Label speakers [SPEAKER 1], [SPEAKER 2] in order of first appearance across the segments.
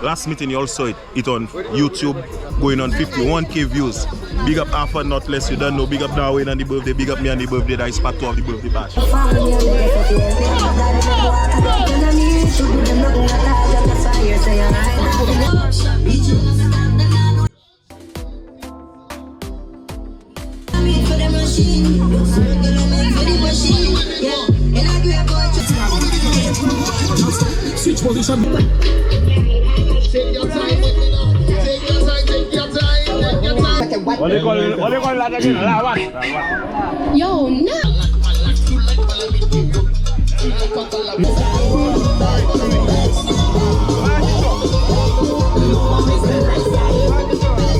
[SPEAKER 1] Last meeting you all saw it on YouTube, going on 51k views. Big up Alpha, not less, you don't know. Big up Darwin and the birthday, big up me and the birthday. That is part 2 of the birthday bash.
[SPEAKER 2] Switch position.
[SPEAKER 3] Take your time, take your time, take your time.
[SPEAKER 4] What do you call that again?
[SPEAKER 5] Yo, no.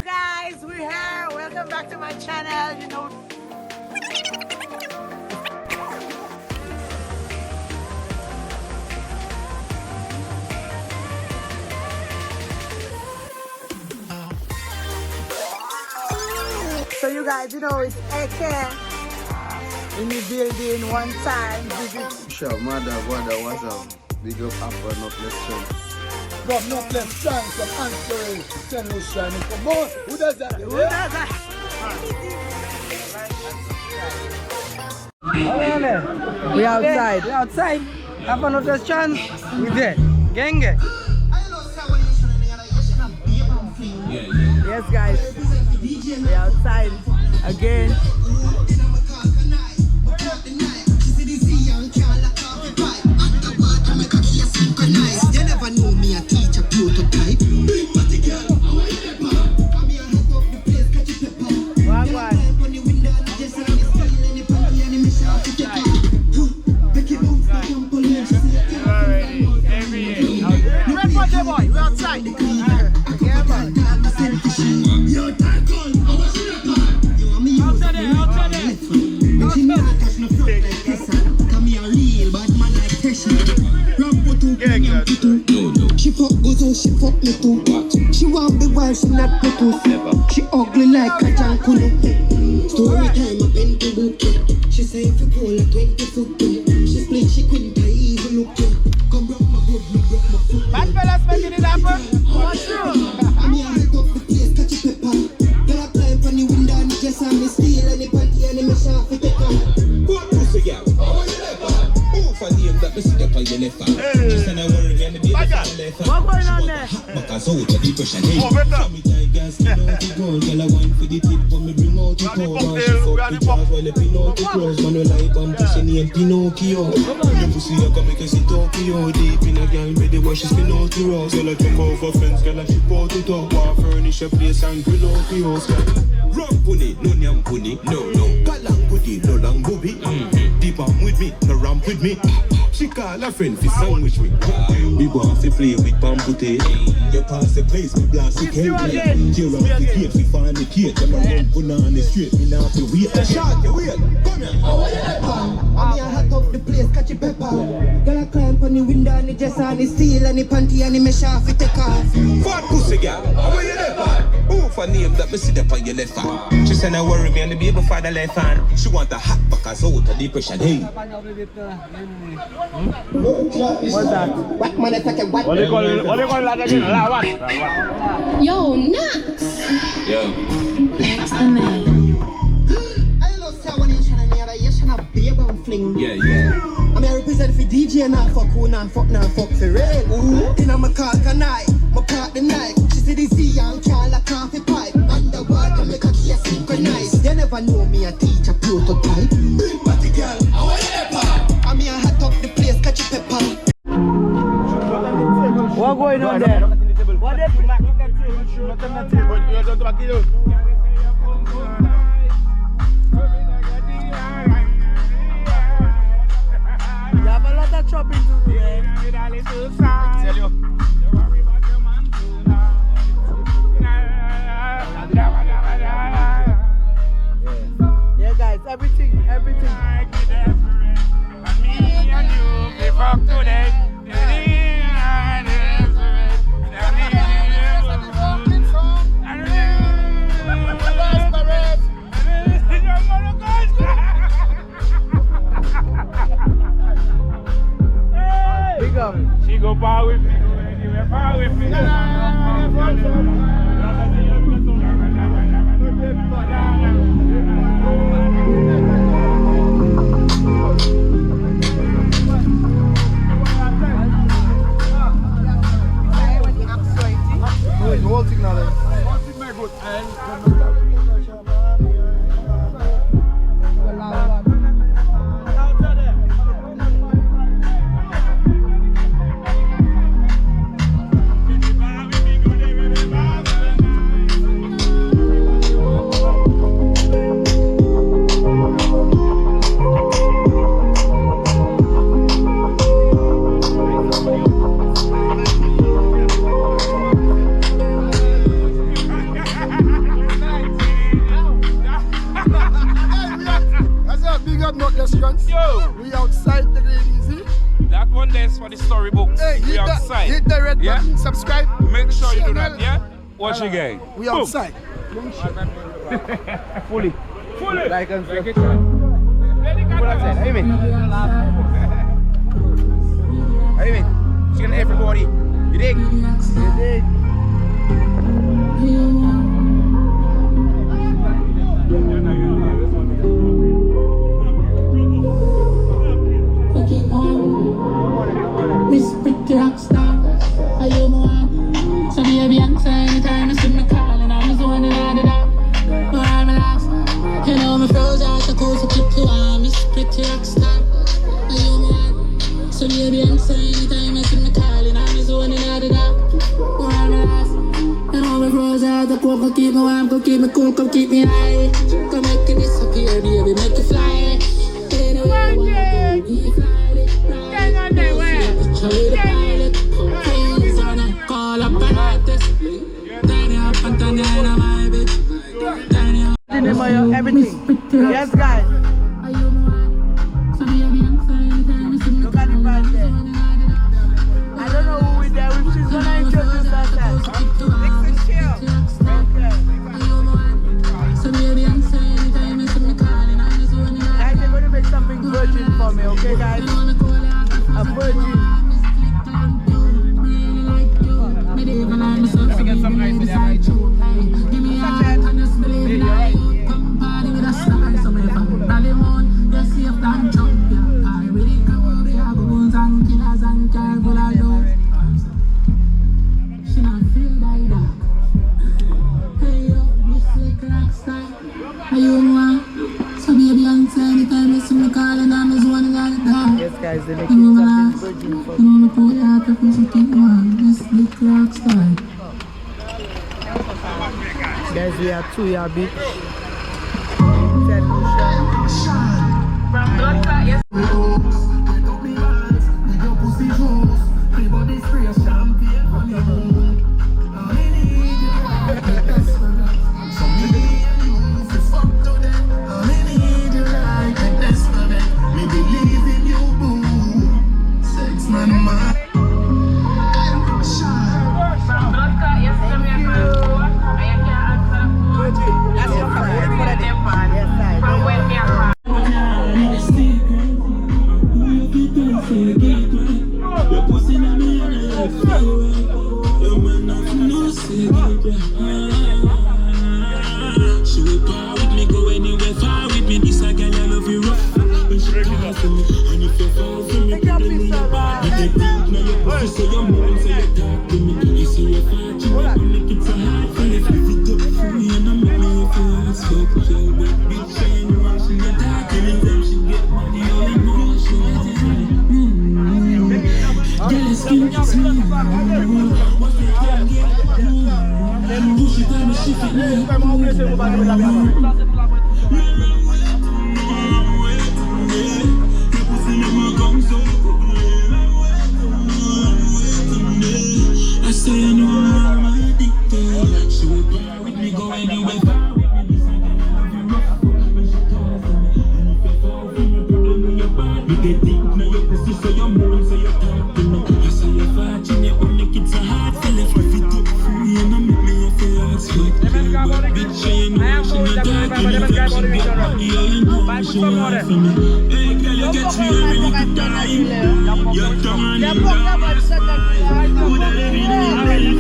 [SPEAKER 6] Guys, we're here. Welcome back to my channel. You know. So you guys, you know, it's AK in the building one time. Visit.
[SPEAKER 3] Sure, mother, brother, what's up? Big up Alpha, not less chance.
[SPEAKER 2] From not left chance from answering St. Lucia. Come on, who does that?
[SPEAKER 6] Who does that?
[SPEAKER 7] We outside. We outside. Have another chance. We there. Gang. Yes, guys. We outside again.
[SPEAKER 8] You never know me a teacher prototype.
[SPEAKER 6] Boy, we're outside. Yeah, man.
[SPEAKER 8] She fuck goes on, she fuck me too. She want be wild, she not me too. She ugly like a jankulu. Story time, I been to book. She say if you pull a 20 foot. She split, she couldn't even look. Come rock my hood, no rock my foot.
[SPEAKER 6] Bad fellas making it happen. What's true?
[SPEAKER 8] I'm here to go the place, catch a pepper. Girl, I climb from the window and it just on me steal and the panty and the mesh off it take on.
[SPEAKER 9] What pussy girl? How are you left back? Who for name that me sit up on your left back? Just and I worry and the baby from the left back.
[SPEAKER 6] What's going on there?
[SPEAKER 9] Back as out of depression. Hey, show me tigers, skin out the gold. Girl, I wine for the tip when me bring out the cold. She fuck the jars while I pin out the clothes. Man, I like and pussy name Pinocchio. The pussy I can make her see Tokyo. Deep in a girl, ready where she spin out the rose. Girl, I jump over fence, girl, I ship out the top. War furnish a place and grill out the house. Rum punny, no nyam punny, no. Kalang goody, no lang booby. Deep on with me, no ramp with me. She call a friend fi sandwich me. We want to play with bamboo. You pass the place, me blast the cake. Tear off the gate, we find the gate. Them a run put on the street, me now fi wait. A shot, you wait, come here.
[SPEAKER 8] How are you like that? I'm here hot up the place, catch a pepper. Girl, I climb on the window and the dress on the steel and the panty and the mesh off it take off.
[SPEAKER 9] Fat pussy girl, how are you left back? Who for name that me sit up on your left hand? She said I worry me and the baby father left hand. She want a hot back as out of depression. Hey.
[SPEAKER 7] What's that?
[SPEAKER 8] What motherfucker, what?
[SPEAKER 4] What do you call that again?
[SPEAKER 5] Yo, nuts.
[SPEAKER 9] Yeah.
[SPEAKER 5] That's the man.
[SPEAKER 8] I love someone in China, you should have baby and fling.
[SPEAKER 9] Yeah.
[SPEAKER 8] I'm here represent for DJ now, fuck who now, fuck for real. Ooh, in my car can I, my part the night. She said this young child a coffee pipe. Underwater make a key synchronize. They never know me a teacher prototype. Big party girl, how are you? I'm here hot up the place, catch a pepper.
[SPEAKER 7] What going on there? What they put back on the table? Not on the table. You don't back it up. You have a lot of chopping to do. Tell you. Yeah, guys, everything.
[SPEAKER 4] She go bar with me.
[SPEAKER 2] We outside the Great Easy.
[SPEAKER 4] That one there's for the storybooks.
[SPEAKER 2] Hey,
[SPEAKER 4] We outside.
[SPEAKER 2] hit the red button, subscribe.
[SPEAKER 4] Make sure you do that, yeah? Watch again.
[SPEAKER 2] We outside.
[SPEAKER 4] Fully.
[SPEAKER 7] Like and subscribe. What I said, how you mean? How you mean? Chicken everybody. You dig? You dig?
[SPEAKER 5] Miss Pretty Rockstar, are you more? So baby, answer anytime you see me calling. I'm just one and out. But I'm alive. You know me froze out the coast to keep you on. Miss Pretty Rockstar, are you more? So baby, answer anytime you see me calling. I'm just one and out. But I'm alive. You know me froze out the coast to keep me warm, go keep me cool, come keep me high. Come make it disappear, baby, make it fly. Anyway, you fly.
[SPEAKER 7] Everything. Yes, guys. Look at the band there. I don't know who is there. She's gonna introduce herself. Next is Chill. Guys, they're gonna make something virgin for me, okay, guys? A virgin.
[SPEAKER 4] Let me get some ice in there.
[SPEAKER 5] Give me a hand and just believe in it. Party with a star, so if I'm rally moon, you're safe than jump. I really come with the goons and killers and careful I know. She not feel like that. Hey yo, you slick rock star. Are you one? So baby, answer anytime you see me calling, I'm just one and out.
[SPEAKER 7] Yes, guys, they're making something virgin for me.
[SPEAKER 5] You wanna pull out of me, keep one. This slick rock star.
[SPEAKER 7] Guys, we are 2 year beach. St. Lucia.
[SPEAKER 9] She will power with me, go anywhere far with me. This a girl I love you rough. When she calls to me, and if you fall for me, put them in your body. You get deep, now your pussy, so your mom, so you talk to me. You see your fat, you make it so hard for you. If it up for me, and I'm make me feel as fuck. Yo, wet bitch, and you want she get dark. Anytime she get money, all you know, she get it right. Girl, it's skin, it's me. What you can get, push it down, shift it now. I say I know I'm addicted. She will bear with me, go anywhere far with me. This I can love you rough. When she calls to me, and if you fall for me, problem in your body. You get deep, now your pussy, so your moon, so you talk to me. I say you're virgin, you will make it so hard for you. If it up free, and I make me feel as fuck. Bitch, you know she not talking. Anytime she get money, you know she want for me. Hey girl, you get me a really good time. You're done, you're done. Would I live in a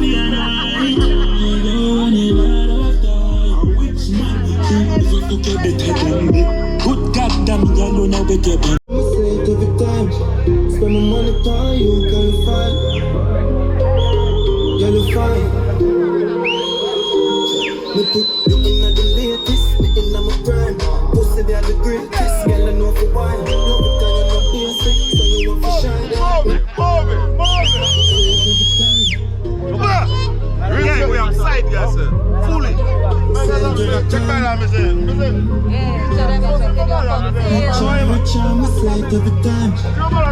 [SPEAKER 9] Me put you in the latest, me in my prime. Pussy they are the greatest, girl I know for wine. Love it and you know basic, so you want to shine.
[SPEAKER 1] Yeah, we outside, guys, sir. Fully. Check my alarm, sir.
[SPEAKER 9] Try myself every time.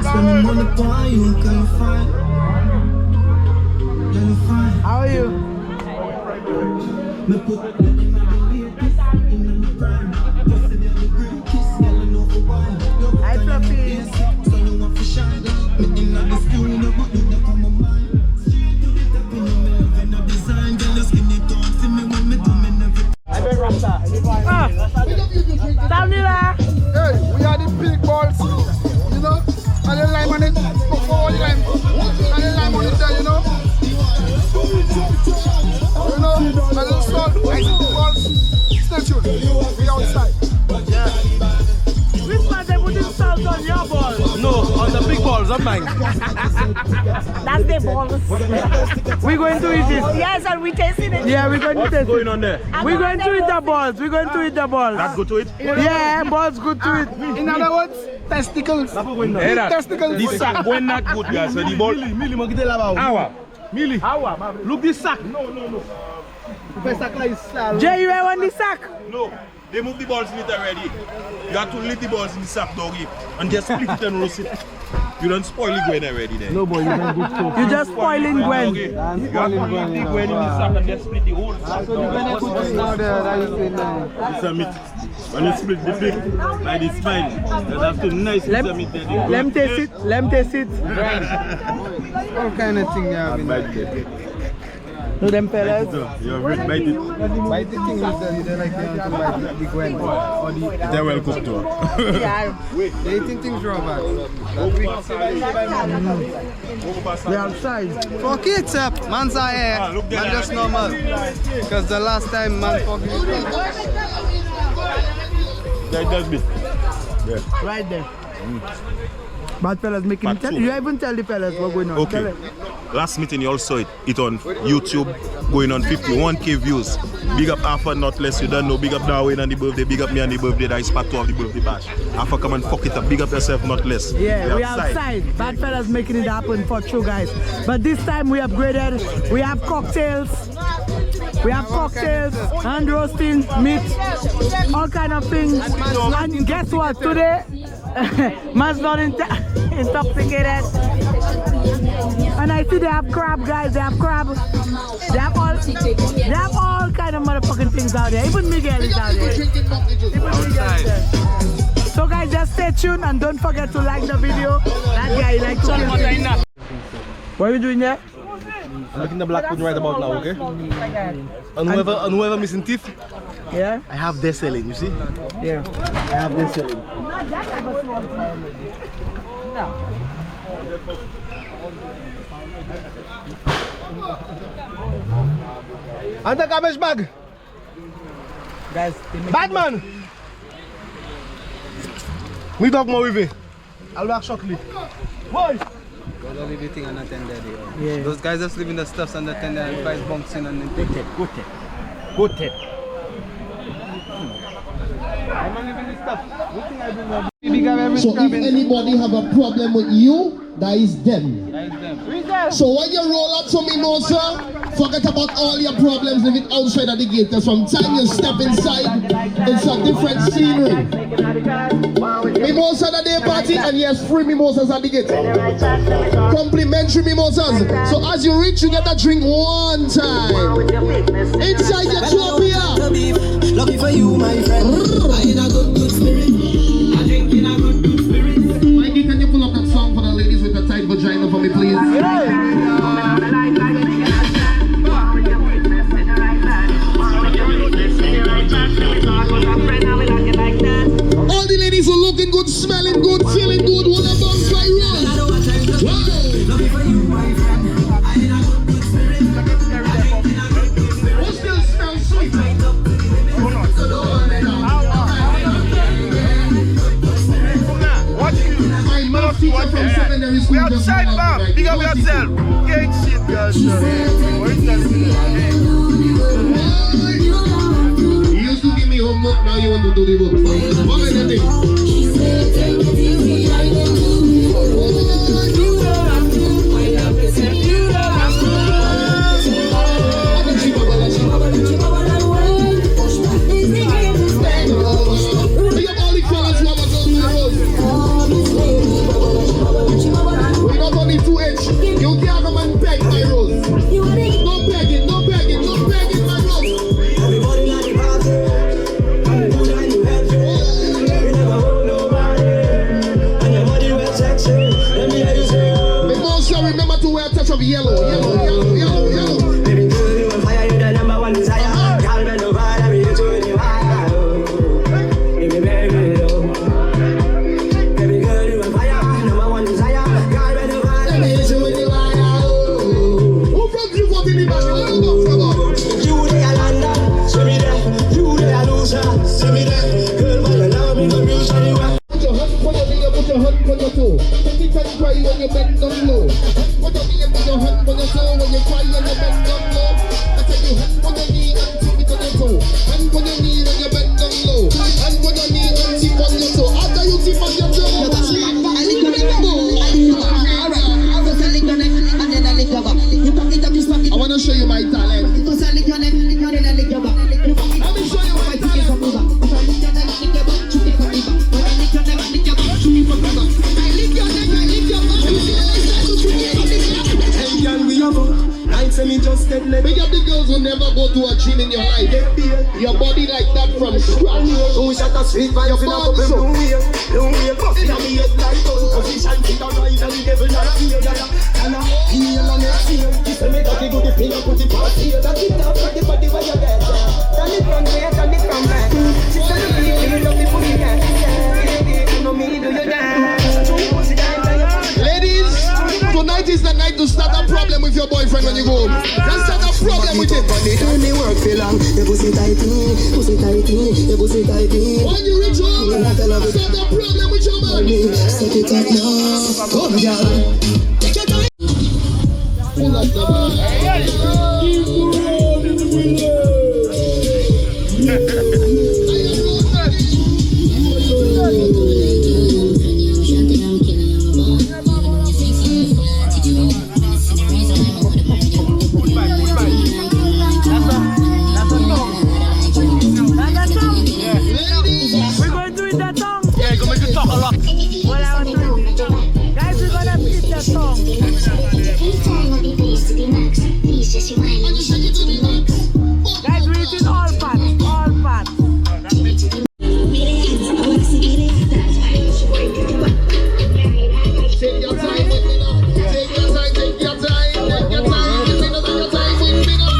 [SPEAKER 9] Spending money on you, can you find? Can you find?
[SPEAKER 7] How are you?
[SPEAKER 9] Me put you in the latest, in my prime. Pussy they are the greatest, girl I know for wine.
[SPEAKER 7] Hi, Fluffy.
[SPEAKER 9] So you want to shine. Me in the studio, but you don't come on mine. Straight to the top in the middle, in the design. Girl, you skinny don't see me when me do me never.
[SPEAKER 7] Tamila.
[SPEAKER 2] Hey, we are the big balls, you know, and the lime on it, before the lime, and the lime on it there, you know, and the salt, ice the balls, stay tuned, we outside.
[SPEAKER 7] Yeah. Which man they put this salt on your balls?
[SPEAKER 10] No, on the big balls of mine.
[SPEAKER 6] That's the balls.
[SPEAKER 7] We're going to eat it.
[SPEAKER 6] Yes, and we tasting it.
[SPEAKER 7] Yeah, we're going to taste
[SPEAKER 10] Going
[SPEAKER 7] it.
[SPEAKER 10] on there?
[SPEAKER 7] We're going to eat the balls. We're going to eat the balls.
[SPEAKER 10] That's good to it?
[SPEAKER 7] Yeah, balls good to it.
[SPEAKER 2] In other words, testicles.
[SPEAKER 10] Hey, that.
[SPEAKER 2] Testicles.
[SPEAKER 10] This sack going not good, guys. So the ball. Awa. Millie. Look this sack. No.
[SPEAKER 7] Jay, you want the sack?
[SPEAKER 1] No, they move the balls in it already. You have to leave the balls in the sack, doggy, and just split it and roast it. You don't spoil the Gwen already then.
[SPEAKER 7] No, boy, you're just spoiling Gwen.
[SPEAKER 1] Okay. You have to leave the Gwen in the sack and just split the whole sack.
[SPEAKER 10] It's a meat. When you split the pig, like this fine. You have to nice piece of meat there.
[SPEAKER 7] Let me taste it. Let me taste it.
[SPEAKER 2] All kind of thing you have in there.
[SPEAKER 7] No, them fellas.
[SPEAKER 10] You're right, bite it.
[SPEAKER 2] Bite the thing is that you don't like to bite the Gwen or the...
[SPEAKER 10] They're well cooked too.
[SPEAKER 6] Yeah.
[SPEAKER 2] They eating things raw, man.
[SPEAKER 7] We're outside.
[SPEAKER 2] Fuck it up, man's are here. Man just normal. Because the last time man fucking...
[SPEAKER 10] That's bit.
[SPEAKER 7] Right there. Bad fellas making it. You even tell the fellas what's going on.
[SPEAKER 1] Okay. Last meeting you all saw it on YouTube, going on 51k views. Big up Alpha, not less, you don't know. Big up Darwin and the birthday, big up me and the birthday, that is part 2 of the birthday bash. Alpha, come and fuck it up, big up yourself, not less.
[SPEAKER 7] Yeah, we outside. Bad fellas making it happen for true, guys. But this time we upgraded. We have cocktails. We have cocktails, hand roasting, meat, all kind of things. And guess what? Today, man's not intoxicated. And I see they have crab, guys. They have crab. They have all kind of motherfucking things out there. Even Miguel is out there. Even Miguel is there. So guys, just stay tuned and don't forget to like the video. That guy likes to kill me. What are you doing there?
[SPEAKER 10] I'm looking the black food right about now, okay? And whoever missing teeth,
[SPEAKER 7] Yeah?
[SPEAKER 10] I have their selling, you see?
[SPEAKER 7] Yeah.
[SPEAKER 10] I have their selling. And the garbage bag.
[SPEAKER 7] Guys,
[SPEAKER 10] Batman! We talk more with it. I'll back shortly. Boy!
[SPEAKER 2] Don't leave everything unattended.
[SPEAKER 7] Yeah.
[SPEAKER 2] Those guys just leaving the stuffs unattended and guys bouncing and then
[SPEAKER 10] Good tip. I'm leaving this stuff. Good thing I bring my
[SPEAKER 3] So if anybody have a problem with you, that is them. So when you roll out some mimosa, forget about all your problems, leave it outside of the gate. Because from time you step inside, it's a different scenery. Mimosa at the day party, and yes, free mimosas at the gate. Complimentary mimosas. So as you reach, you get a drink one time. Inside your Ethiopia.
[SPEAKER 9] Lucky for you, my friend. I in a good spirit. I drink in a good spirit.
[SPEAKER 3] Mikey, can you pull up that song for the ladies with the tight vagina for me, please? All the ladies are looking good, smelling good, feeling good. What a bump by run.
[SPEAKER 9] Lucky for you, my friend. I in a good spirit.
[SPEAKER 3] Who still smells sweet? My mouth teacher from secondary school.
[SPEAKER 10] We outside, Bob. Big up yourself. Get shit, girl.
[SPEAKER 3] homework, now you want to do the book. What are you think?
[SPEAKER 5] She said, take it easy, I don't do. You don't have to. I love it, said you don't have to. Push back, is the greatest thing.
[SPEAKER 3] We have all the fellas who have a gun in the road. We got only 2 inch. You can't come and beg my rose. No begging, no begging, no begging my rose.
[SPEAKER 8] Everybody like the party. You like to have it. You never hold nobody. And your body well sexy. Let me hear you say, oh.
[SPEAKER 3] But also remember to wear a touch of yellow. Yellow.
[SPEAKER 8] Baby girl, you on fire, you the number one desire. Girl, bend over, let me hit you in the wire. Baby, baby, oh. Baby girl, you on fire, number one desire. Girl, bend over, let me hit you in the wire.
[SPEAKER 3] Who from you want in the back?
[SPEAKER 8] You the London, see me there. You the Lucia, see me there. Girl, but you love me, come you show me where.
[SPEAKER 3] Put your hand on your knee, put your hand on your toe. Take it and cry when you bend down low. Put your knee and put your hand on your toe when you cry and you bend down low. I tell you, hand on your knee and tip it on your toe. Hand on your knee when you bend down low. Hand on your knee and tip on your toe. After you tip on your toe, I want to show you my talent. Let me show you my talent.
[SPEAKER 8] Hey, girl, we have a night, say me just get lit.
[SPEAKER 3] Big up the girls who never go to a gym in your life. Your body like that from scratch.
[SPEAKER 8] Who shot a sweet fire in a couple long way. Coffee on me head like gold. Position fit a rise and the devil not fear. And a heel on your seal. This will make a good the pin and put it past here. That it up for the body where you get. Turn it from there, turn it from back. She said the people love the booty dance. You know me, do you dance?
[SPEAKER 3] Ladies, tonight is the night to start a problem with your boyfriend when you go home. Just start a problem with him.
[SPEAKER 8] When work for long, your pussy tighty, pussy tighty, your pussy tighty.
[SPEAKER 3] When you reach home, start a problem with your man.
[SPEAKER 8] Set it up now, come girl. Take your time.
[SPEAKER 3] Pull up the
[SPEAKER 7] We're going to do that song. Yeah, you're going to talk a lot. What I want to do. Guys, we're going to hit that song. Guys, we're eating all parts. All parts.
[SPEAKER 3] Take your time with me now. Take your time, take your time, take your time. If you don't take your time with me now.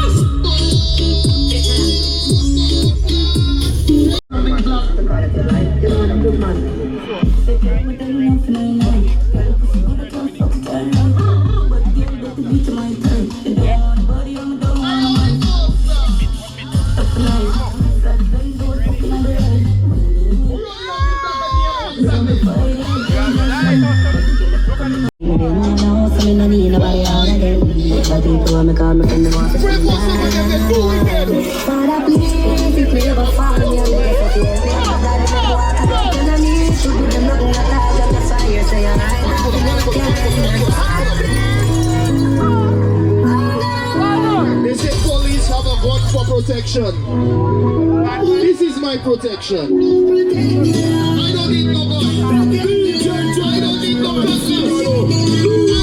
[SPEAKER 3] They say police have a gun for protection. This is my protection. I don't need no gun. I don't need no cutlass. I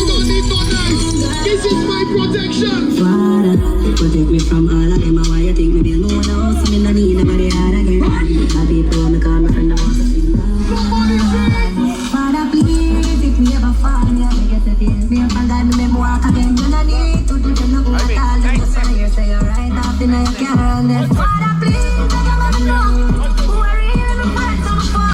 [SPEAKER 3] don't need no knife. This is my protection.
[SPEAKER 5] Father, protect me from all of them. Why you think me be no one else? Me no need nobody hard again. My people, me call my friend, I want to sing. Father, please, if me ever fall, me get to feel me up and guide me, me walk again. You no need to do them nothing at all. Just fire, say you're right off in your car. Father, please, I don't know who are you in the fight so far.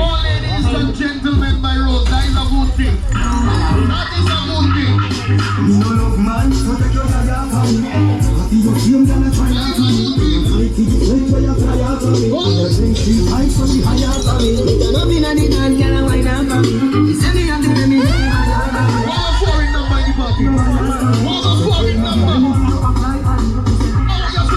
[SPEAKER 3] All ladies and gentlemen, my rose, that is a good thing. That is a good thing.
[SPEAKER 8] Me no love man, so take your fire from me. What is your dream, then I try out on me. I think it's when you fly out on me. I drink three pints so she high out on me. You're not in the dance, girl, I wine out on me. You send me out to me,
[SPEAKER 3] What a foreign number in the party. What a foreign number. Oh, yes,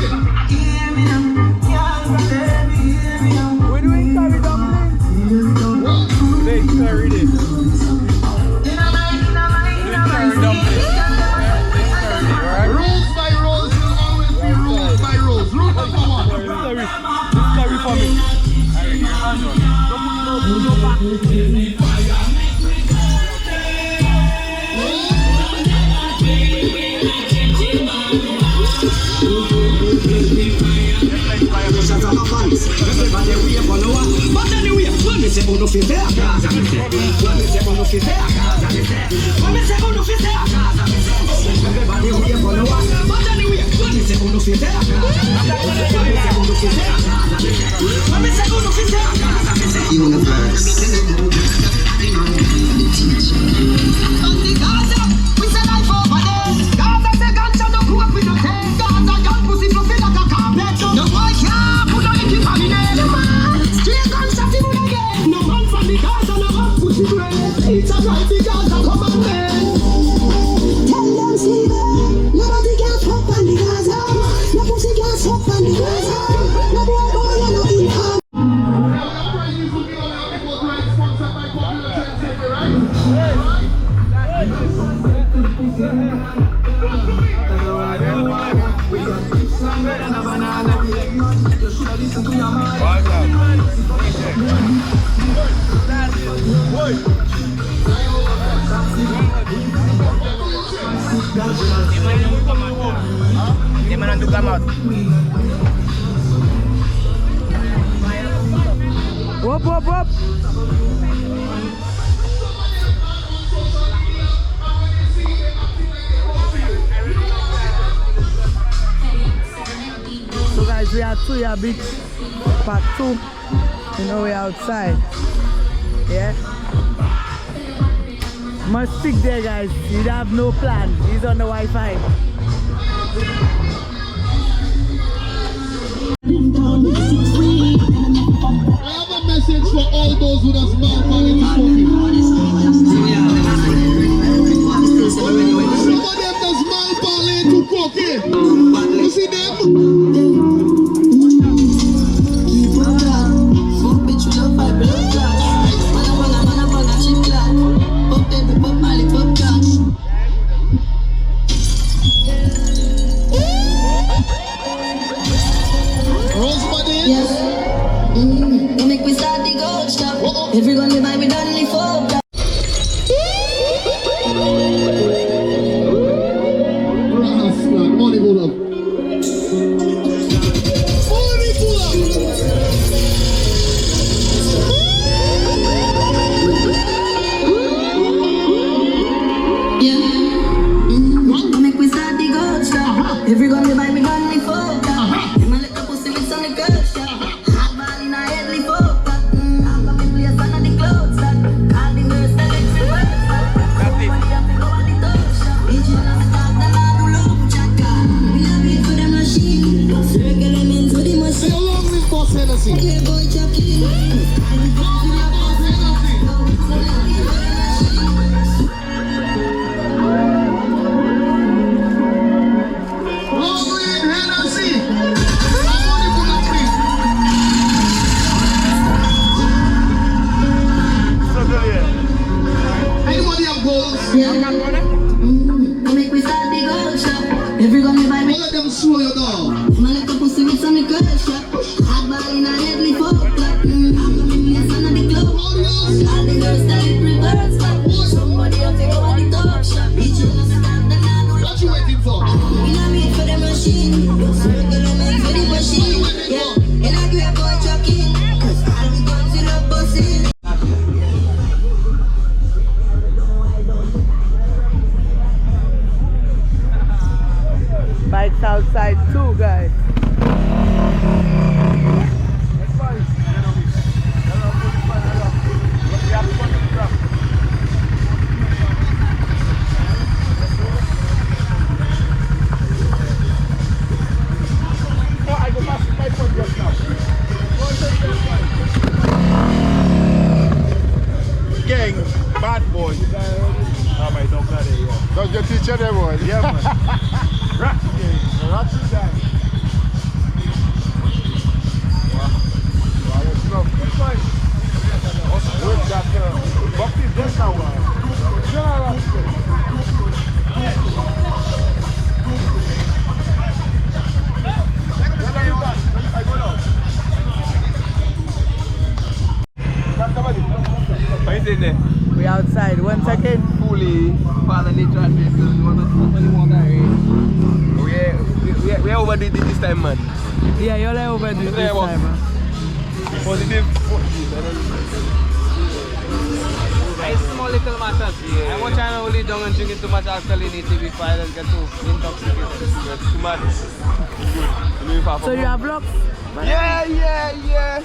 [SPEAKER 8] segundo fizer a casa, me sei. Quando segundo fizer a casa, me sei. Quando segundo fizer a casa, me sei. Everybody who you follow us, but anyway, quando segundo fizer a casa, me sei. Quando segundo fizer a casa, me sei. Quando segundo fizer a casa, me sei. Universe. On the Gaza, we say life over there. Gaza say ganja no cook with no tail. Gaza got pussy fluffy like a carpet. No boy can't put on it for me name. No man, straight gunshot in the again. No man from the Gaza no hot pussy brain. It's a right the Gaza come and man. Tell them see that nobody can fuck on the Gaza. No pussy can fuck on the Gaza. No boy boy no income.
[SPEAKER 11] Gimana to come out?
[SPEAKER 7] Whoop, whoop, whoop. So guys, we are to your beach, part 2. You know we're outside. Yeah. Must stick there guys. You have no plan. He's on the Wi-Fi.
[SPEAKER 3] I have a message for all those who have small family smoking. Some of them does small parley to cocaine. You see them?
[SPEAKER 5] Every gun you buy me done only for
[SPEAKER 3] Money pull up. Money pull up.
[SPEAKER 5] yeah. Make we start the gold shop. Every gun you buy me done only for you man let the pussy with some girl shop. Hot ball in a headly folk. Make we start the gold shop. Every gun you buy me.
[SPEAKER 3] Let them slow you down.
[SPEAKER 5] Man let the pussy with some girl shop. Hot ball in a headly folk. I'm coming in son of the club. All the girls style it reverse. Somebody have to go on the top shop. Each one of them the man.
[SPEAKER 3] What you waiting for?
[SPEAKER 5] In a made for the machine. Circle them in for the machine. Yeah. In a grab boy trucking. Cause all the guns you love busting.
[SPEAKER 7] Bikes outside too, guys.
[SPEAKER 1] Gang, bad boy. Oh my dog got it, yeah.
[SPEAKER 2] That's your teacher there, boy.
[SPEAKER 1] Yeah, man. Ratchet gang.
[SPEAKER 2] Ratchet gang. Wow, it's love.
[SPEAKER 1] With that, Bucky just now.
[SPEAKER 7] We outside once again.
[SPEAKER 11] Fully, father literal we overdid it this time, man.
[SPEAKER 7] Yeah, you're like overdid this time, man.
[SPEAKER 11] Positive. It's small little matters. I watch I only down and drinking too much alkalinity before I don't get too intoxicated. Too much.
[SPEAKER 7] So you have vlogs?
[SPEAKER 11] Yeah.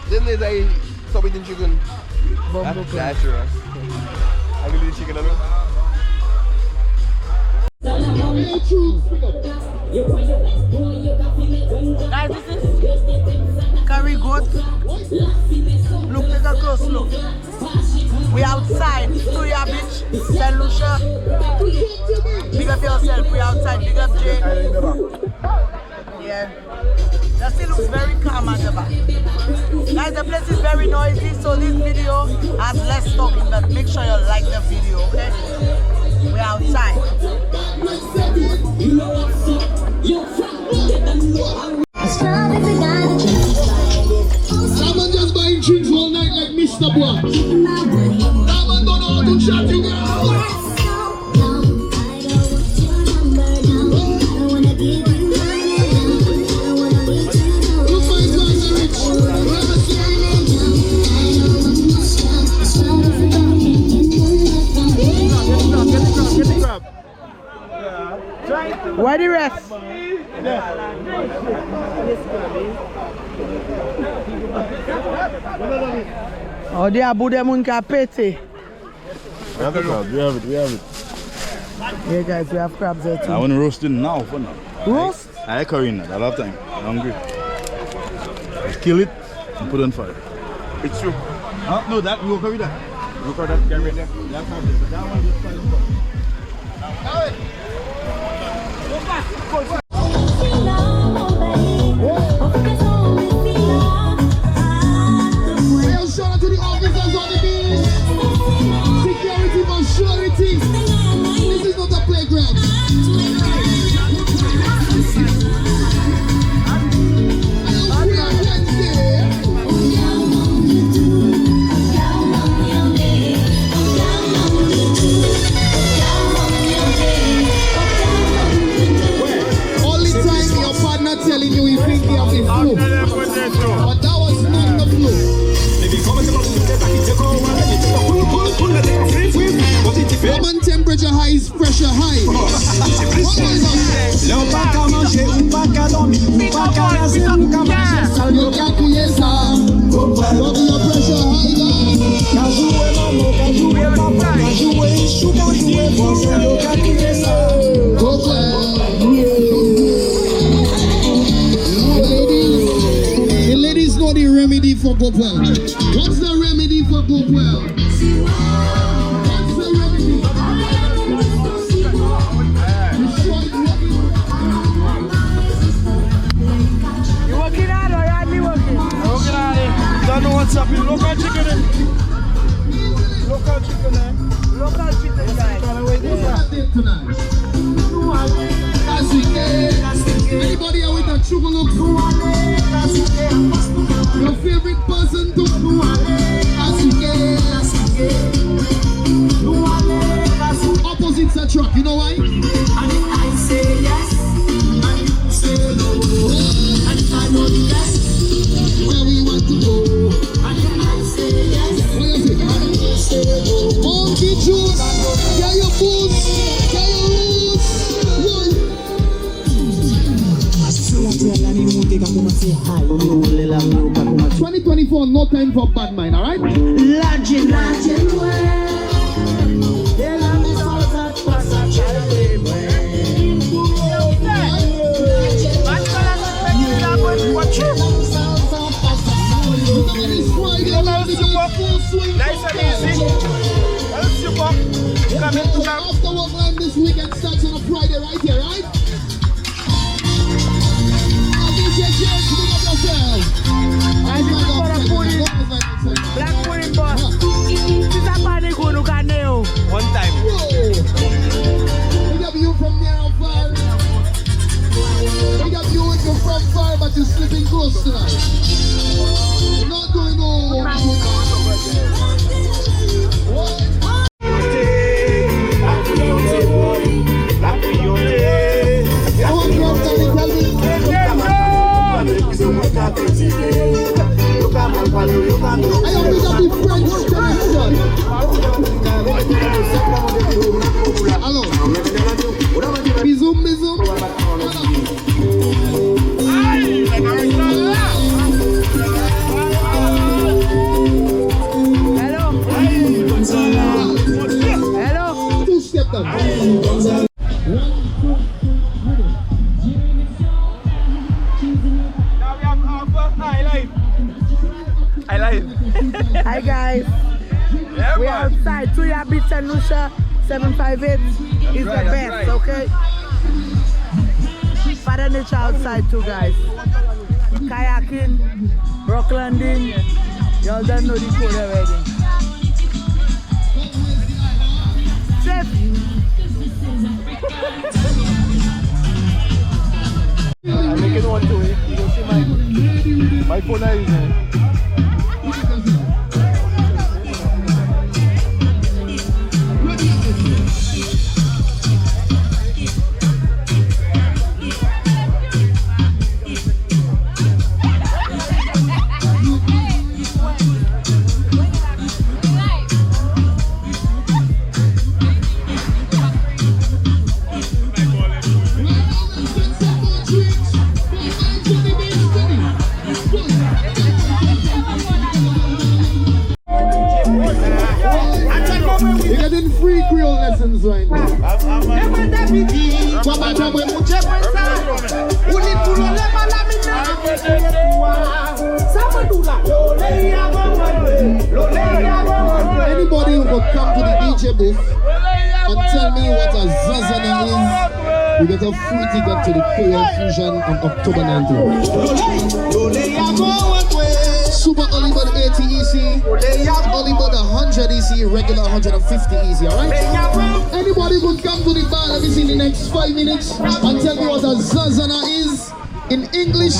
[SPEAKER 11] Then there's a stop eating chicken. That's true. I will eat chicken alone.
[SPEAKER 7] Guys, this is curry goat. Look, take a close look. We outside, Stuya Beach, St. Lucia. Big up yourself, we outside, big up Jay. Yeah. That still looks very calm at the back. Guys, the place is very noisy, so this video has less talking, but make sure you like the video, okay? We're outside.
[SPEAKER 3] Someone just buying drinks all night like Mr. Boy. Someone don't know how to chat you now.
[SPEAKER 7] Where the rest? Oh, they are Buddha Munka Pete.
[SPEAKER 10] We have it.
[SPEAKER 7] Yeah, guys, we have crabs there too.
[SPEAKER 10] I want to roast it now for now.
[SPEAKER 7] Roast?
[SPEAKER 10] I like curry in that. I love time. I'm hungry. Just kill it and put it on fire. It's true. Huh? No, that we will curry that. We will curry that guy right there. That one just fire on fire.
[SPEAKER 3] Shout out to the officers on the beach. Security for surety. This is not a playground. Only time your partner telling you he think you have the flu. But that was not the flu. Woman temperature high is pressure high. The ladies know the remedy for go well. What's the remedy for go well?
[SPEAKER 7] You working hard or you hardly working?
[SPEAKER 10] Working on it. Don't know what's up. Local chicken. Local chicken.
[SPEAKER 7] Local chicken, guys.
[SPEAKER 3] Anybody here with a chocolate? Your favorite person to opposites attract, you know why? And I say yes, and you say no, and I know the best where we want to go. And I say yes, and you say no. Monkey juice, get your boots, get your roots. 2024, no time for bad mind, alright?
[SPEAKER 7] Legend.
[SPEAKER 10] Nice and easy.
[SPEAKER 3] After work line this weekend starts on a Friday right here, right?
[SPEAKER 7] Black pudding boss. This is a panic one who can nail.
[SPEAKER 11] One time.
[SPEAKER 3] Big up you from near and far. Big up you if you're from far but you're sleeping close tonight. You're not doing no. I have big up the French connection.
[SPEAKER 7] guys. We outside. 2-yard beach St. Lucia. 758 is the best, okay? Father Nature outside too, guys. Kayaking, rock landing. Y'all don't know the code already. Safe.
[SPEAKER 2] I'm making one too, eh? You can see my phone is right now. Anybody who could come to the DJ booth and tell me what a Zazana is, you get a free ticket to the Prayer Fusion on October 19th. Super early bird 80 EC, early bird 100 EC, regular 150 EC, alright? Anybody could come to the bar, let me see in the next 5 minutes and tell me what a Zazana is in English.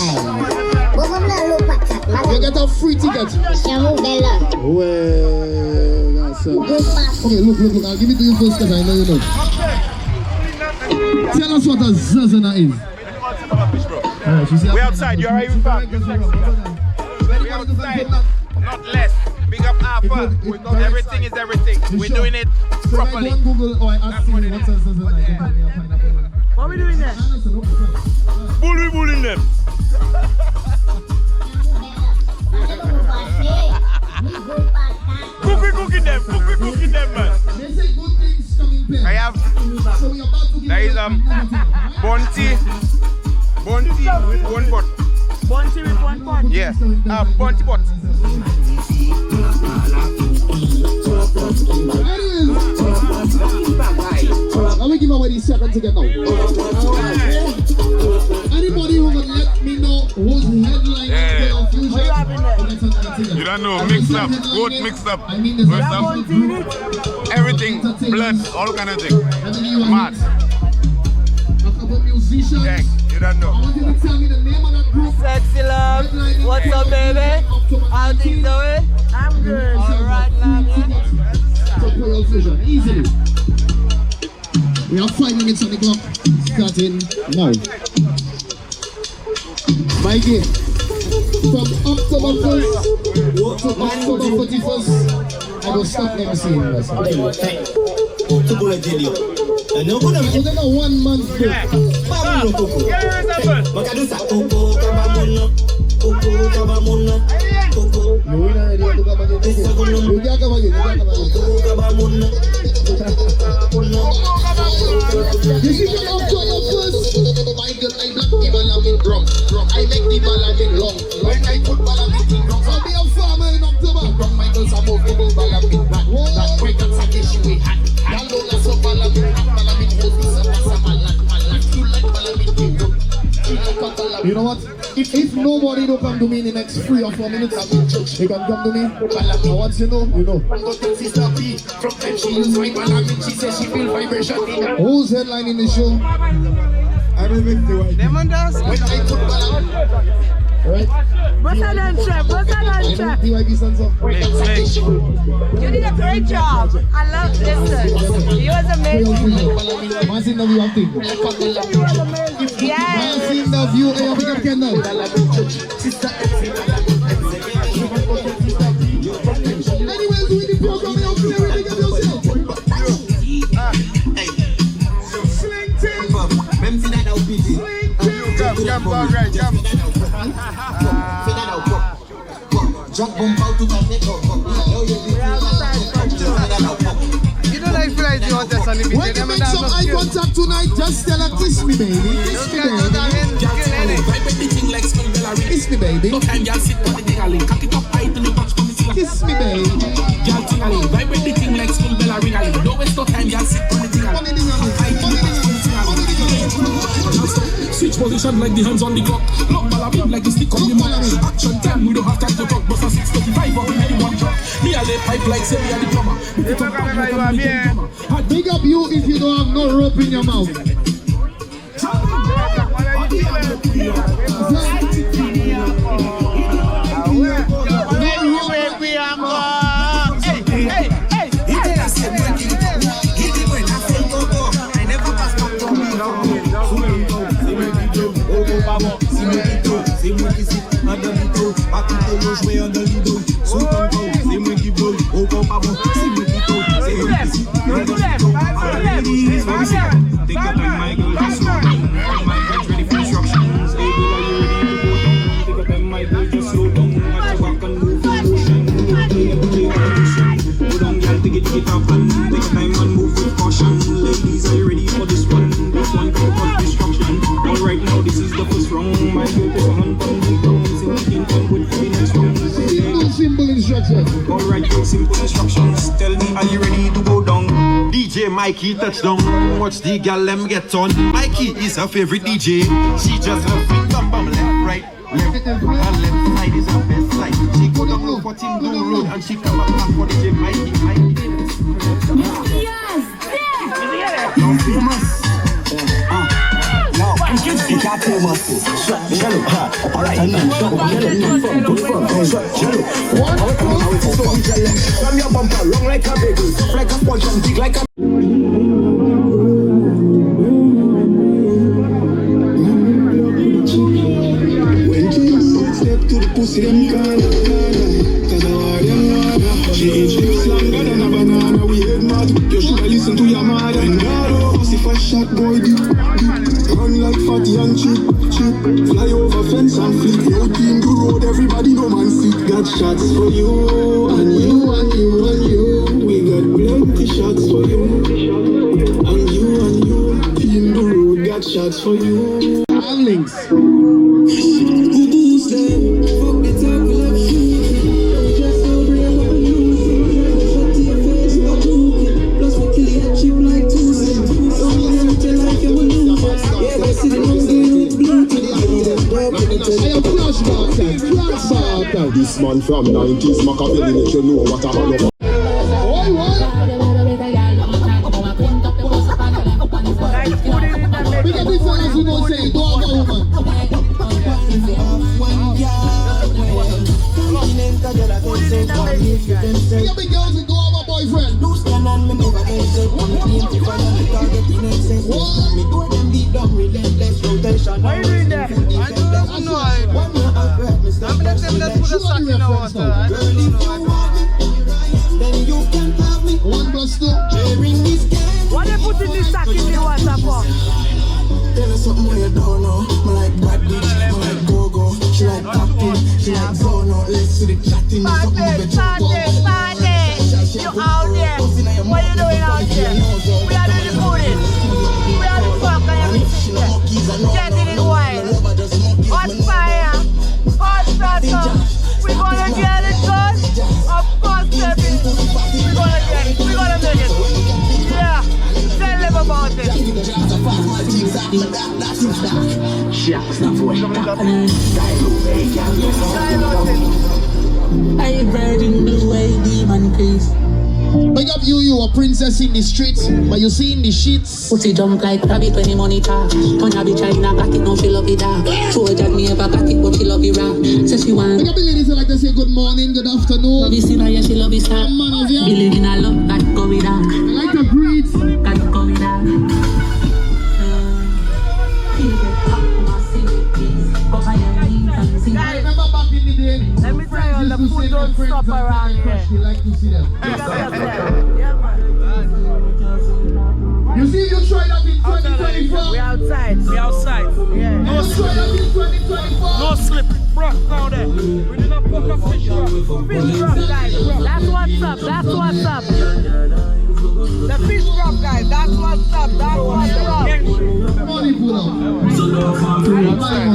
[SPEAKER 2] You get a free ticket. Okay, look, I'll give it to you first because I know you know. Tell us what a Zazana is.
[SPEAKER 1] We outside, you alright with that?
[SPEAKER 4] We outside, not less. Big up Alpha. Everything is everything. We're doing it properly.
[SPEAKER 2] So Google or I ask you what's a Zazana is.
[SPEAKER 7] What are we doing there?
[SPEAKER 1] Bullying them. Cooking them, man.
[SPEAKER 2] They say good things come in pairs.
[SPEAKER 4] I have.
[SPEAKER 2] So we are about to give
[SPEAKER 4] There is Bounty with one pot.
[SPEAKER 7] Bounty with one pot?
[SPEAKER 4] Yeah, Bounty pot.
[SPEAKER 2] Let me give away the second ticket now. Anybody who can let me know who's headline of the Fusion?
[SPEAKER 1] You don't know, mix up, goat mix up. Everything, blood, all kind of things. Mad.
[SPEAKER 2] A couple musicians.
[SPEAKER 1] Yeah, you don't know.
[SPEAKER 2] I want you to tell me the name of that group.
[SPEAKER 12] Sexy love, what's up, baby? How things going?
[SPEAKER 7] I'm good.
[SPEAKER 12] Alright, man.
[SPEAKER 2] Prayer Fusion, easily. We have 5 minutes on the clock, starting now. My game, from October 1st to October 31st, I will stop MCing this. We're gonna 1 month break. This is from October 1st. My girl, I black the balamin drum. I make the balamin long. When I put balamin in drum, I'll be a farmer in October. From my girls, I'm over the balamin black. That break and sakishi we had. Y'all don't last of balamin. Balamin hold me some malak. You like balamin people. You know what? If nobody don't come to me in the next 3 or 4 minutes, they can come to me. And once you know, you know. Who's headlining the show? I will make the white.
[SPEAKER 12] Them on us.
[SPEAKER 2] When I put balamin. Alright?
[SPEAKER 7] What's that on, Chef?
[SPEAKER 2] DYB sons of.
[SPEAKER 12] You did a great job. I love this. He was amazing.
[SPEAKER 2] Masin na view acting.
[SPEAKER 12] Yes.
[SPEAKER 2] Masin na view ay pick up Kendall. Anyways, we the program now. Pick up yourself. Sling ting.
[SPEAKER 4] Jump, alright, jump. You know I feel like you want this on the
[SPEAKER 2] When you make some eye contact tonight, just tell her kiss me, baby. Kiss me, baby. Kiss me, baby.
[SPEAKER 3] Kiss me, baby.
[SPEAKER 9] Y'all ting-a-ling, vibrate the thing like school bell a ring-a-ling. Don't waste no time, y'all sit on the ting-a-ling. Switch position like the hands on the clock. Lock ball a beat like the stick on the mark. Action time, we don't have time to talk. But for 6:35, but we made one drop. Me a lay pipe like say me a the drummer.
[SPEAKER 3] Big up you if you don't have no rope in your mouth.
[SPEAKER 9] Simple instructions. Tell me, are you ready to go down? DJ Mikey touchdown. Watch the gal them get on. Mikey is her favorite DJ. She just loves me bum bum left, right, left. Her left side is her best side. She go down low for Team Blue Road and she come up for DJ Mikey.
[SPEAKER 5] Yes,
[SPEAKER 9] Don't famous.
[SPEAKER 8] You can't tell what alright, I'm not from your bumper, long like a bagel, like a sponge and big like a when you step to the pussy, them cause I want them water. She ain't shapes longer than a banana. We head mad, you should listen to your mother. And God, if I shot boy deep. Run like fatty and cheap. Fly over fence and flip. Yo team the road, everybody no man sick. Got shots for you, and you, and you, and you. We got plenty shots for you. And you, team the road, got shots for you. And links. Who boost them? Fuck the top, we love you. Just so brave and losing. Shut to your face, not joking. Plus we kill your chip like Tuesday. Like you will lose. Yeah, but see the ones going with blue to the flashback.
[SPEAKER 13] This man from 90s, Machiavelli make you know what I have.
[SPEAKER 3] Big up these fellas who don't say, don't have a woman. Big up big girls who don't have a boyfriend.
[SPEAKER 6] Why are you doing that? I don't know. I'm going to tell me that put a sock in the water. I don't know.
[SPEAKER 8] Then you can have me.
[SPEAKER 3] 1 plus 2.
[SPEAKER 6] Why they put in this sack in the water for?
[SPEAKER 8] Tell us something where you don't know. I like bad bitch, I like go-go. She like acting, she like zono. Let's see the chatting.
[SPEAKER 6] Party. You out there. What you doing out there? We are doing the pudding. We are the fuck and everything there. Getting it wild. Hot fire. Hot starter. We're gonna get it done. Of course, baby. We're gonna get it. We're gonna make it. Yeah. Tell them about it.
[SPEAKER 5] I virgin the way demon please.
[SPEAKER 3] Big up you a princess in the streets, but you see in the sheets.
[SPEAKER 5] Pussy jump like rabbit when the money talk. Turn a bitch in a got it, no she love it dark. Show that me ever got it, but she love it rap. Say she want.
[SPEAKER 3] Big up the ladies who like to say good morning, good afternoon.
[SPEAKER 5] Love is in her, yeah, she love is her. Believe in her love, that go with her.
[SPEAKER 3] I like to greet.
[SPEAKER 5] That go with her.
[SPEAKER 3] Remember back in the day?
[SPEAKER 6] Let me tell you, the food don't stop around here.
[SPEAKER 3] They like to see them.
[SPEAKER 6] Yeah, man.
[SPEAKER 3] You see, you try that in 2024.
[SPEAKER 6] We outside.
[SPEAKER 4] We outside.
[SPEAKER 6] Yeah.
[SPEAKER 3] No try that in 2024.
[SPEAKER 4] No slip. Bro, down there. We did not put a fish rock.
[SPEAKER 6] Fish rock, guys. That's what's up. That's what's up. The fish rock, guys. That's what's up. That's what's up.
[SPEAKER 3] Money pull up.
[SPEAKER 6] Outside.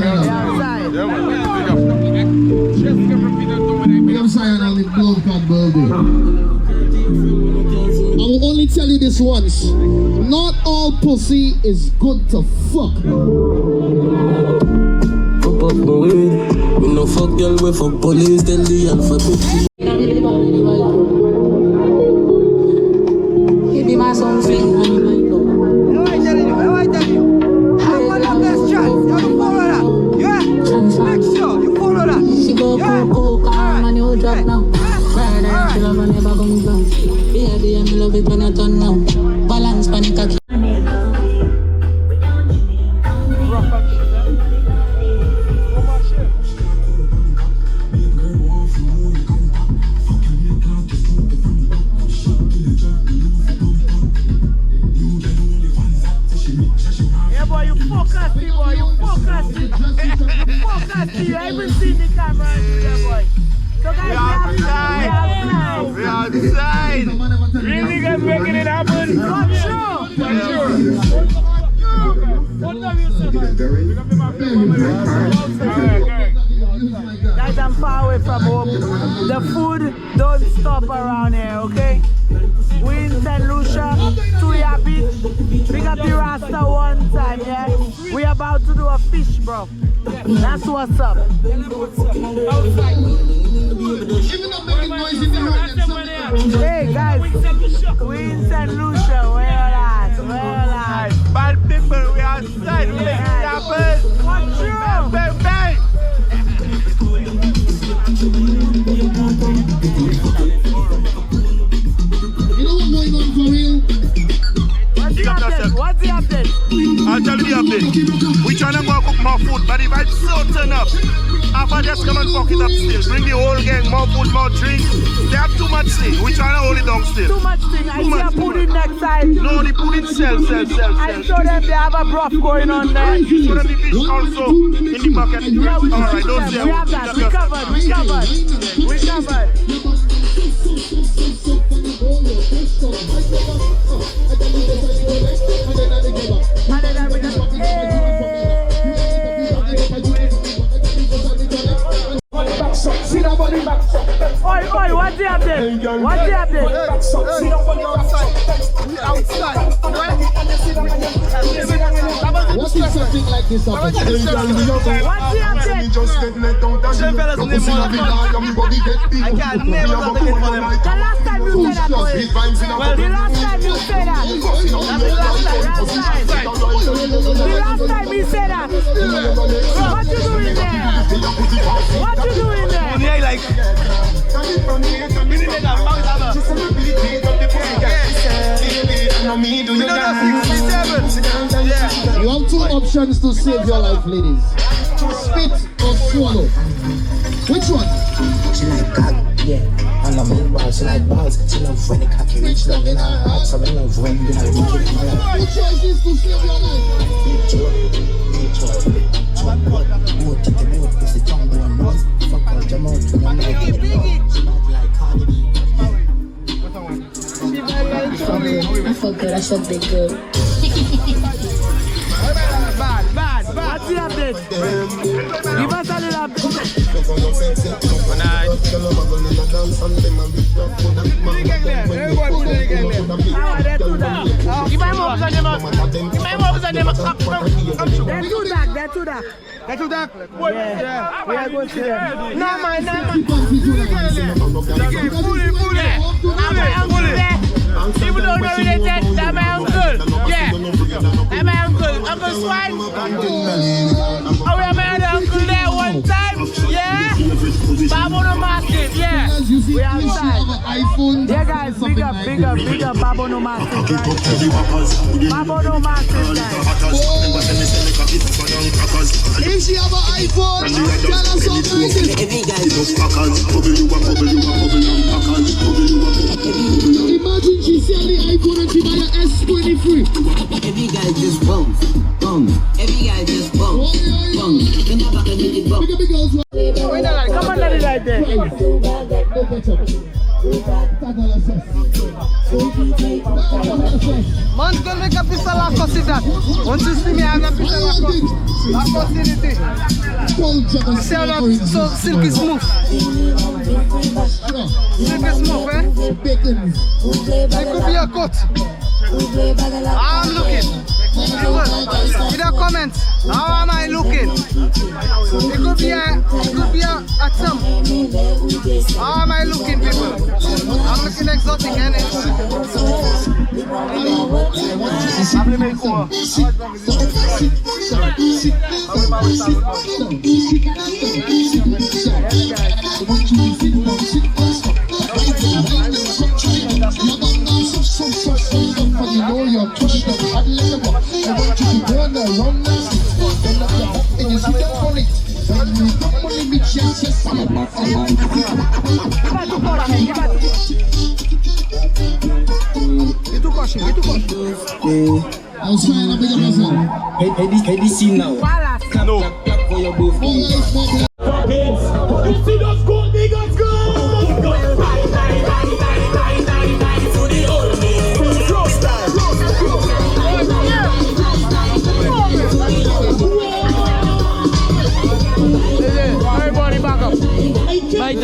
[SPEAKER 3] Big up Zion on the blood this once. Not all pussy is good to fuck.
[SPEAKER 8] Pop up my weed. We no fuck girl, we fuck police, tell the alphabet.
[SPEAKER 5] He be my song sing.
[SPEAKER 6] I tell you. I'm one of those chants. You follow that. Yeah. Make sure you follow that.
[SPEAKER 5] She go cold, calm, and you drop now. Friday, she love when never comes down. Baby, I love it when you turn now. Balance, panic, cocky.
[SPEAKER 7] You haven't seen the camera there, boy. So guys, we are outside.
[SPEAKER 4] Really guys making it happen.
[SPEAKER 7] For sure. Guys, I'm far away from home. The food don't stop around here, okay? We in St. Lucia, Tuya Beach. Pick up the Rasta one time, yeah? We about to do a fish, bro. That's what's up. Hey guys, we in St. Lucia, where you at?
[SPEAKER 4] Bad people, we outside, we make it happen.
[SPEAKER 7] What's true?
[SPEAKER 4] Bang, bang.
[SPEAKER 3] You know what's going on for real?
[SPEAKER 7] What's the update?
[SPEAKER 1] I'll tell you the update. We trying to go cook more food, but if I so turn up, Alpha just come and fuck it up still. Bring the whole gang, more food, more drink. They have too much thing. We trying to hold it down still.
[SPEAKER 7] Too much thing. I see a pudding next side.
[SPEAKER 1] No, the pudding sell.
[SPEAKER 7] I show them they have a broth going on there.
[SPEAKER 1] Show them the fish also in the bucket.
[SPEAKER 7] Yeah,
[SPEAKER 1] Alright, don't say.
[SPEAKER 7] we have that. We covered. Oi, what's the update? What's the update?
[SPEAKER 3] What is something like this happening?
[SPEAKER 7] What's the update?
[SPEAKER 11] I can never get for them.
[SPEAKER 7] The last time you said that, boy. Well, the last time you said that. The last time he said that. What you doing there? What you doing there?
[SPEAKER 11] Yeah, like.
[SPEAKER 3] You have two options to save your life, ladies. Spit or swallow. Which one?
[SPEAKER 8] She like cock, yeah. And I'm in balls, she like balls. She love when the cocky reach love in her heart. So I love when I reach it in her heart.
[SPEAKER 3] Two choices to save your life.
[SPEAKER 5] I fuck good, I should be good.
[SPEAKER 7] Bad. What's the update? Give us a little update. They're too dark. Yeah, we are going to them.
[SPEAKER 6] No, man. People don't know who they said. That's my uncle. Yeah. That's my uncle. Uncle Swan. Oh, we have my other uncle there one time. Yeah. Babono Market. Yeah.
[SPEAKER 7] We are outside. Yeah, guys, big up. Babono Market. Babono Market, guys.
[SPEAKER 3] If she have an iPhone, tell us something. Imagine she sell the iPhone and she buy an S23.
[SPEAKER 8] Every guy just bums. Every guy just bums.
[SPEAKER 7] Come on, let it right there.
[SPEAKER 6] Man's gonna make a piece of Laco, see that. Once you see me, I'm a piece of Laco. Laco, see it. You see how that so silky smooth? Silky smooth, eh? It could be a cut.
[SPEAKER 14] How I'm looking? People, in the comments, how am I looking? It could be a thumb. How am I looking, people? I'm looking exotic, innit?
[SPEAKER 3] You know you're pushed up, I want you to run around the and up your hop and you sit down on it. When you come on the beach, yes, I'm about to
[SPEAKER 14] Get to caution, get to caution.
[SPEAKER 3] I was trying to big up myself.
[SPEAKER 9] Hey, this scene now. Clap for your booth.
[SPEAKER 2] You see those gold niggas go?
[SPEAKER 14] Everybody back up. Right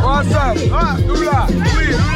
[SPEAKER 4] What's up? Ah, Lula.